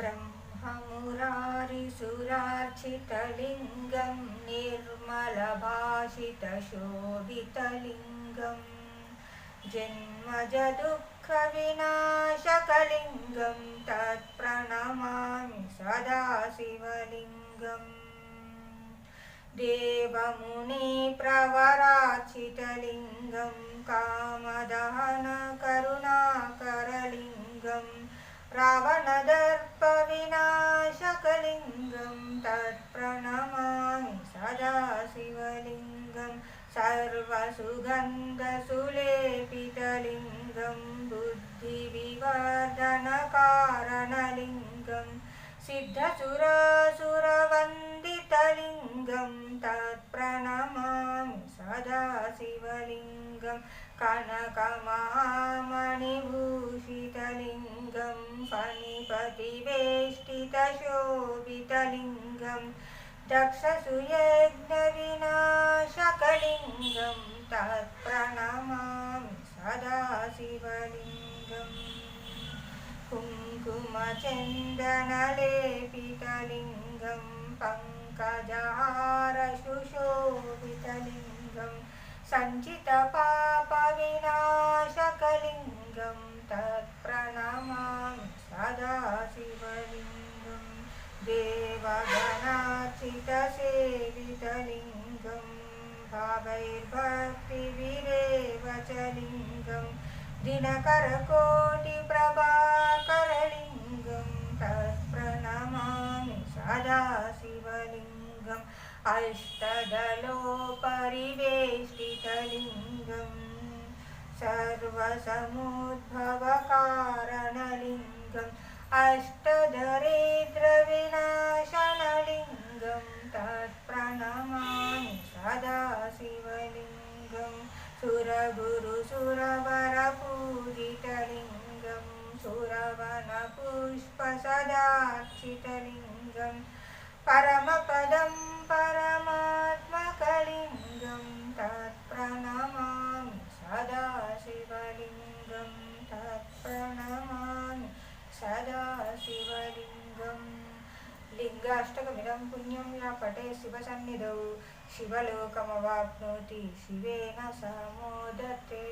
ब्रह्ममुरारिसुरार्चितलिङ्गं निर्मलभाषितशोभितलिङ्गं जन्मजदुःखविनाशकलिङ्गं तत्प्रणमामि सदा शिवलिङ्गम् देवमुनिप्रवरार्चितलिङ्गं कामदहनकरुणाकरलिङ्गं रावणदर्पविनाशकलिङ्गं तत्प्रणमामि सदा शिवलिङ्गं सर्वसुगन्धसुलेपितलिङ्गं बुद्धिविवर्धनकारणलिङ्गं सिद्धसुरसुरवन्दितलिङ्गं तत्प्रणमामि सदा शिवलिङ्गं कनकमहामणिभूषितलिङ्गं फणिपतिवेष्टितशोभितलिङ्गं दक्षसुयज्ञविनाशकलिङ्गं तत्प्रणमामि सदा शिवलिङ्गम् कुङ्कुमचन्दनलेपितलिङ्गं पङ्कजहारसुशोभितलिङ्गं सञ्चितपापविनाशकलिङ्गं तत्प्रणमामि सदा शिवलिङ्गं देवगणार्चितसेवितलिङ्गं भावैर्भक्तिविरेवचलिङ्गं दिनकरकोटिप्रभाकरलिङ्गं तत्प्रणमामि सदा शिवलिङ्गम् अष्टदलोपरिवेष्टितलिङ्गं सर्वसमुद्भवकारणलिङ्गम् अष्टदरिद्रविनाशनलिङ्गं तत्प्रणमामि सदा शिवलिङ्गम् सुरगुरुसुरवरपूजितलिङ्गं सुरवनपुष्पसदार्चितलिङ्गं परमपदं परमात्मकलिङ्गं तत्प्रणमामि सदा शिवलिङ्गं तत्प्रणमामि सदा शिवलिङ्गम् लिङ्गाष्टकमिदं पुण्यं या पठे शिवसन्निधौ शिवलोकमवाप्नोति शिवेन सह मोदते।